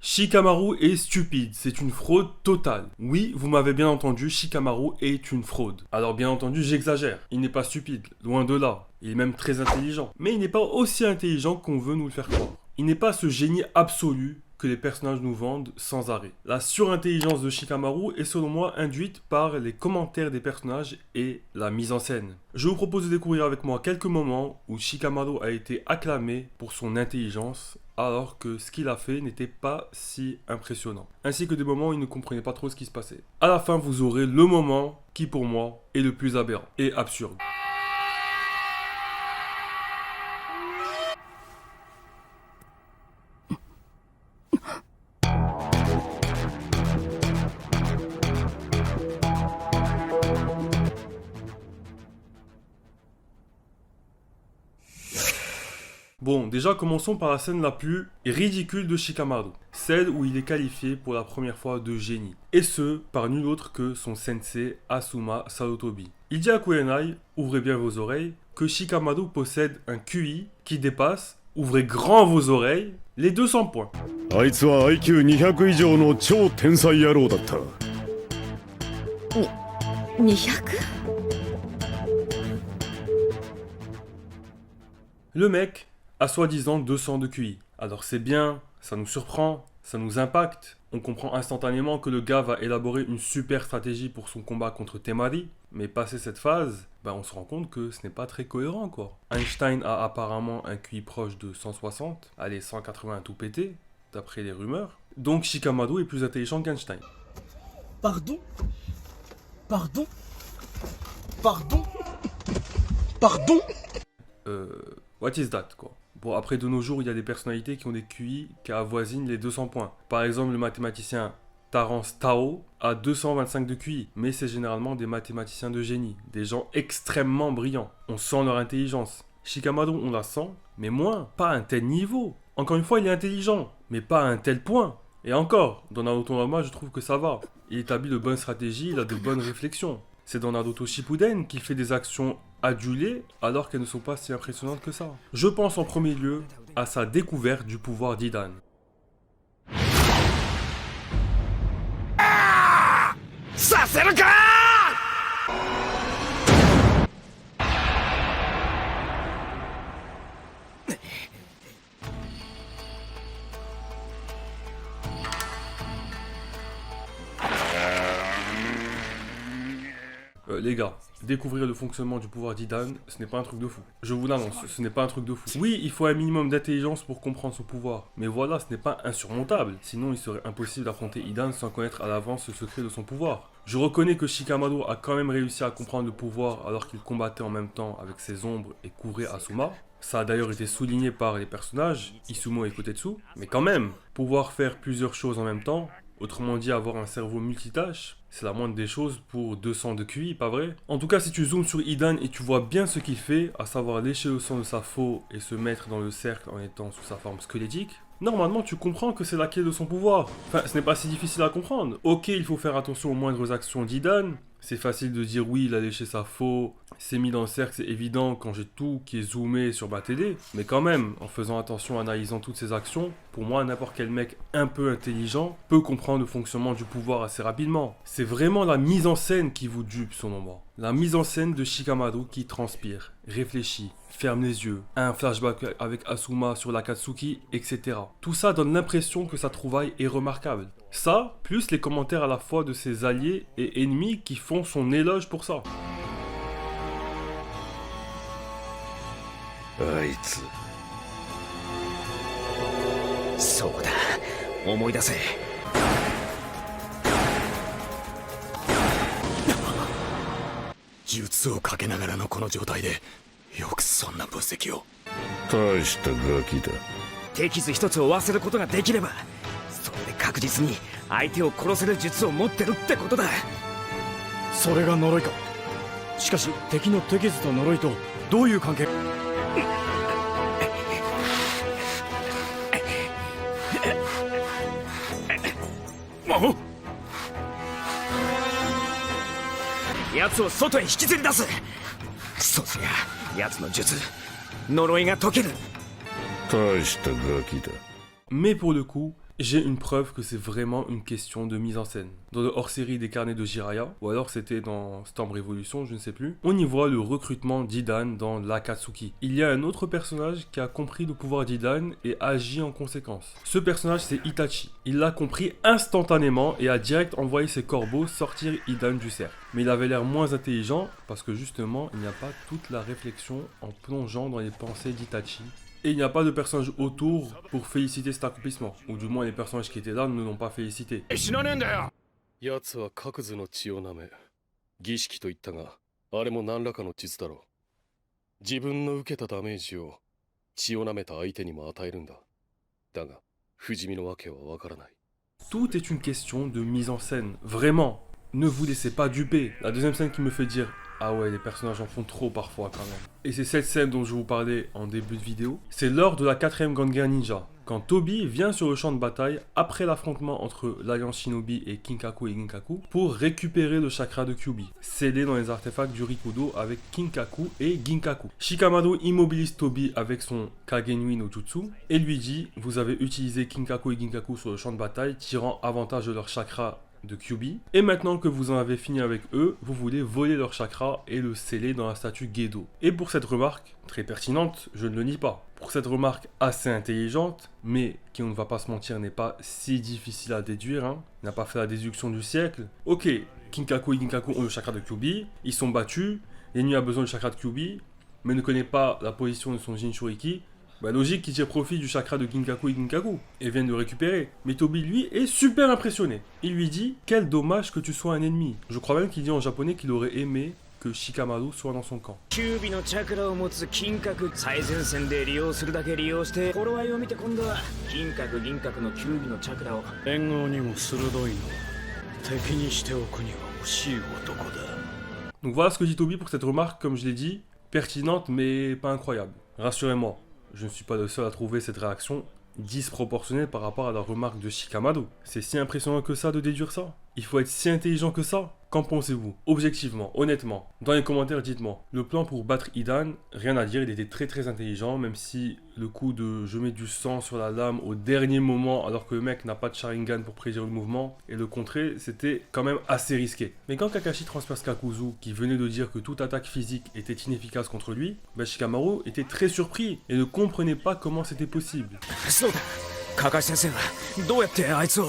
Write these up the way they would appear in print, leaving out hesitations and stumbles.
Shikamaru est stupide, c'est une fraude totale. Oui, vous m'avez bien entendu, Shikamaru est une fraude. Alors bien entendu, j'exagère. Il n'est pas stupide, loin de là. Il est même très intelligent. Mais il n'est pas aussi intelligent qu'on veut nous le faire croire. Il n'est pas ce génie absolu que les personnages nous vendent sans arrêt. La surintelligence de Shikamaru est selon moi induite par les commentaires des personnages et la mise en scène. Je vous propose de découvrir avec moi quelques moments où Shikamaru a été acclamé pour son intelligence alors que ce qu'il a fait n'était pas si impressionnant. Ainsi que des moments où il ne comprenait pas trop ce qui se passait. À la fin, vous aurez le moment qui pour moi est le plus aberrant et absurde. Bon, déjà commençons par la scène la plus ridicule de Shikamaru, celle où il est qualifié pour la première fois de génie, et ce, par nul autre que son sensei Asuma Sarutobi. Il dit à Kurenai, ouvrez bien vos oreilles, que Shikamaru possède un QI qui dépasse, ouvrez grand vos oreilles, les 200 points. あいつは IQ200 以上の超天才野郎だった。200? Le mec a soi-disant 200 de QI. Alors c'est bien, ça nous surprend, ça nous impacte. On comprend instantanément que le gars va élaborer une super stratégie pour son combat contre Temari. Mais passé cette phase, on se rend compte que ce n'est pas très cohérent quoi. Einstein a apparemment un QI proche de 160, allez 180 tout pété, d'après les rumeurs. Donc Shikamaru est plus intelligent qu'Einstein. Pardon? Pardon? Pardon? Pardon? What is that quoi? Bon, après de nos jours, il y a des personnalités qui ont des QI qui avoisinent les 200 points. Par exemple, le mathématicien Terence Tao a 225 de QI, mais c'est généralement des mathématiciens de génie, des gens extrêmement brillants. On sent leur intelligence. Shikamaru, on la sent, mais moins, pas à un tel niveau. Encore une fois, il est intelligent, mais pas à un tel point. Et encore, dans Naruto normal, je trouve que ça va. Il établit de bonnes stratégies, il a de bonnes réflexions. C'est dans Naruto Shippuden qu'il fait des actions adulées alors qu'elles ne sont pas si impressionnantes que ça. Je pense en premier lieu à sa découverte du pouvoir d'Idan. Les gars, découvrir le fonctionnement du pouvoir d'Idan, ce n'est pas un truc de fou. Je vous l'annonce, ce n'est pas un truc de fou. Oui, il faut un minimum d'intelligence pour comprendre son pouvoir. Mais voilà, ce n'est pas insurmontable. Sinon, il serait impossible d'affronter Idan sans connaître à l'avance le secret de son pouvoir. Je reconnais que Shikamaru a quand même réussi à comprendre le pouvoir alors qu'il combattait en même temps avec ses ombres et couvrait Asuma. Ça a d'ailleurs été souligné par les personnages, Izumo et Kotetsu. Mais quand même, pouvoir faire plusieurs choses en même temps, autrement dit avoir un cerveau multitâche, c'est la moindre des choses pour 200 de QI, pas vrai? En tout cas, si tu zoomes sur Idan et tu vois bien ce qu'il fait, à savoir lécher le sang de sa faux et se mettre dans le cercle en étant sous sa forme squelettique, normalement tu comprends que c'est la clé de son pouvoir. Enfin, ce n'est pas si difficile à comprendre. Ok, il faut faire attention aux moindres actions d'Idan. C'est facile de dire oui, il a léché sa faux, s'est mis dans le cercle, c'est évident quand j'ai tout qui est zoomé sur ma télé. Mais quand même, en faisant attention, en analysant toutes ces actions, pour moi, n'importe quel mec un peu intelligent peut comprendre le fonctionnement du pouvoir assez rapidement. C'est vraiment la mise en scène qui vous dupe, selon moi. La mise en scène de Shikamaru qui transpire, réfléchit, ferme les yeux, a un flashback avec Asuma sur l'Akatsuki, etc. Tout ça donne l'impression que sa trouvaille est remarquable. Ça, plus les commentaires à la fois de ses alliés et ennemis qui font son éloge pour ça. あいつそうだ、思い出せ。術をかけながらのこの状態でよくそんな分析を。大したガキだ。敵図一つを忘れることができれば、それで確実に相手を殺せる術を持ってるってことだ。それが呪いか。しかし敵の手傷と呪いとどういう関係？奴を外へ引きずり出す。そうすりゃ奴の術、呪いが解ける。大したガキだ。 Mais pour le coup, J'ai une preuve que c'est vraiment une question de mise en scène. Dans le hors-série des carnets de Jiraiya, ou alors c'était dans Storm Revolution, je ne sais plus, on y voit le recrutement d'Hidan dans l'Akatsuki. Il y a un autre personnage qui a compris le pouvoir d'Hidan et agit en conséquence. Ce personnage, c'est Itachi. Il l'a compris instantanément et a direct envoyé ses corbeaux sortir Hidan du cercle. Mais il avait l'air moins intelligent parce que justement, il n'y a pas toute la réflexion en plongeant dans les pensées d'Itachi. Et il n'y a pas de personnage autour pour féliciter cet accomplissement. Ou du moins les personnages qui étaient là ne l'ont pas félicité. 奴は各自の血を舐め儀式と言ったがあれも何らかの術だろう自分の受けたダメージを血を舐めた相手にも与えるんだだが不死身のわけはわからない Tout est une question de mise en scène. Vraiment. Ne vous laissez pas duper. La deuxième scène qui me fait dire ah ouais, les personnages en font trop parfois quand même. Et c'est cette scène dont je vous parlais en début de vidéo. C'est lors de la 4ème Grande Guerre Ninja. Quand Tobi vient sur le champ de bataille après l'affrontement entre l'Alliance Shinobi et Kinkaku et Ginkaku pour récupérer le chakra de Kyuubi, scellé dans les artefacts du Rikudo avec Kinkaku et Ginkaku. Shikamaru immobilise Tobi avec son Kagenui no Jutsu et lui dit « Vous avez utilisé Kinkaku et Ginkaku sur le champ de bataille, tirant avantage de leur chakra de Kyuubi, et maintenant que vous en avez fini avec eux, vous voulez voler leur chakra et le sceller dans la statue Gedo. » Et pour cette remarque, très pertinente, je ne le nie pas, pour cette remarque assez intelligente, mais qui, on ne va pas se mentir, n'est pas si difficile à déduire, hein, il n'a pas fait la déduction du siècle. Ok, Kinkaku et Ginkaku ont le chakra de Kyuubi, ils sont battus, Yenyu a besoin du chakra de Kyuubi, mais ne connaît pas la position de son Jinchuriki. Bah logique qu'il tire profit du chakra de Ginkaku et Ginkaku et vienne le récupérer. Mais Tobi lui est super impressionné. Il lui dit « Quel dommage que tu sois un ennemi ». Je crois même qu'il dit en japonais qu'il aurait aimé que Shikamaru soit dans son camp. キュービのチャクラを持つ金閣最前線で利用するだけ利用して頃合いを見て今度は金閣銀閣のキュービのチャクラを連合にも鋭いのは敵にしておくには惜しい男だ Donc voilà ce que dit Tobi pour cette remarque, comme je l'ai dit, pertinente mais pas incroyable. Rassurez-moi, je ne suis pas le seul à trouver cette réaction disproportionnée par rapport à la remarque de Shikamaru. C'est si impressionnant que ça de déduire ça? Il faut être si intelligent que ça? Qu'en pensez-vous? Objectivement, honnêtement, dans les commentaires, dites-moi. Le plan pour battre Hidan, rien à dire, il était très intelligent, même si le coup de je mets du sang sur la lame au dernier moment alors que le mec n'a pas de Sharingan pour prédire le mouvement et le contrer, c'était quand même assez risqué. Mais quand Kakashi transperce Kakuzu, qui venait de dire que toute attaque physique était inefficace contre lui, Shikamaru était très surpris et ne comprenait pas comment c'était possible. そうだカカシ先生はどうやってあいつを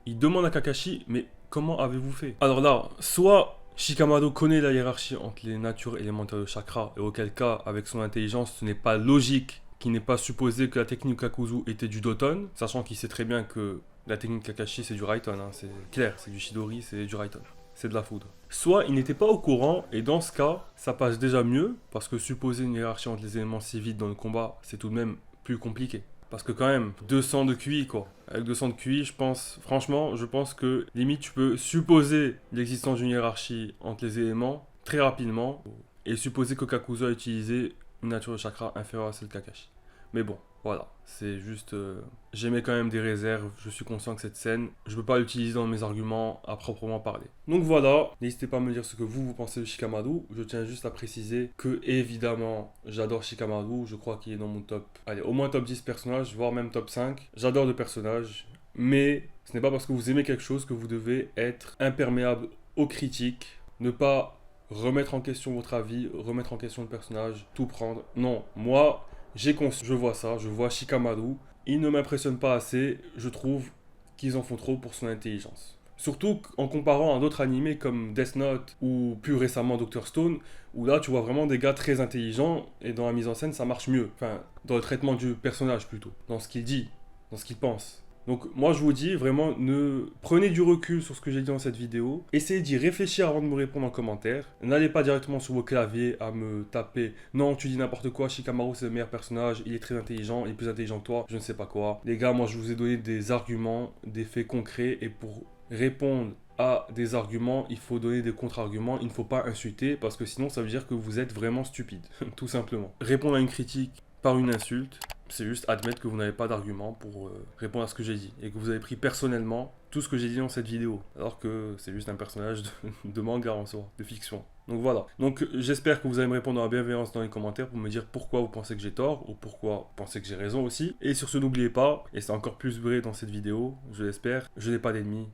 Il demande à Kakashi, mais comment avez-vous fait? Alors là, soit Shikamaru connaît la hiérarchie entre les natures élémentaires de chakra, et auquel cas, avec son intelligence, ce n'est pas logique qu'il n'ait pas supposé que la technique Kakuzu était du Doton, sachant qu'il sait très bien que la technique Kakashi c'est du Raiten, hein, c'est clair, c'est du Chidori, c'est du Raiten. C'est de la foudre. Soit il n'était pas au courant, et dans ce cas, ça passe déjà mieux, parce que supposer une hiérarchie entre les éléments si vite dans le combat, c'est tout de même plus compliqué. Parce que quand même, 200 de QI quoi. Avec 200 de QI, je pense, franchement, je pense que limite tu peux supposer l'existence d'une hiérarchie entre les éléments très rapidement et supposer que Kakuzu a utilisé une nature de chakra inférieure à celle de Kakashi. Mais bon, voilà, c'est juste... j'émets quand même des réserves, je suis conscient que cette scène, je peux pas l'utiliser dans mes arguments à proprement parler. Donc voilà, n'hésitez pas à me dire ce que vous pensez de Shikamaru. Je tiens juste à préciser que, évidemment, j'adore Shikamaru, je crois qu'il est dans mon top... Allez, au moins top 10 personnages, voire même top 5. J'adore le personnage, mais ce n'est pas parce que vous aimez quelque chose que vous devez être imperméable aux critiques, ne pas remettre en question votre avis, remettre en question le personnage, tout prendre. Non, moi... j'ai conscience, je vois ça, je vois Shikamaru, il ne m'impressionne pas assez, je trouve qu'ils en font trop pour son intelligence. Surtout en comparant à d'autres animés comme Death Note ou plus récemment Dr Stone, où là tu vois vraiment des gars très intelligents et dans la mise en scène ça marche mieux. Enfin, dans le traitement du personnage plutôt, dans ce qu'il dit, dans ce qu'il pense. Donc moi je vous dis vraiment, prenez du recul sur ce que j'ai dit dans cette vidéo, essayez d'y réfléchir avant de me répondre en commentaire, n'allez pas directement sur vos claviers à me taper « Non, tu dis n'importe quoi, Shikamaru c'est le meilleur personnage, il est très intelligent, il est plus intelligent que toi, je ne sais pas quoi ». Les gars, moi je vous ai donné des arguments, des faits concrets, et pour répondre à des arguments, il faut donner des contre-arguments, il ne faut pas insulter, parce que sinon ça veut dire que vous êtes vraiment stupide, tout simplement. Répondre à une critique par une insulte, C'est juste admettre que vous n'avez pas d'argument pour répondre à ce que j'ai dit. Et que vous avez pris personnellement tout ce que j'ai dit dans cette vidéo. Alors que c'est juste un personnage de manga en soi, de fiction. Donc voilà. Donc j'espère que vous allez me répondre en bienveillance dans les commentaires pour me dire pourquoi vous pensez que j'ai tort ou pourquoi vous pensez que j'ai raison aussi. Et sur ce, n'oubliez pas, et c'est encore plus vrai dans cette vidéo, je l'espère, je n'ai pas d'ennemis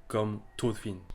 comme Thorfinn.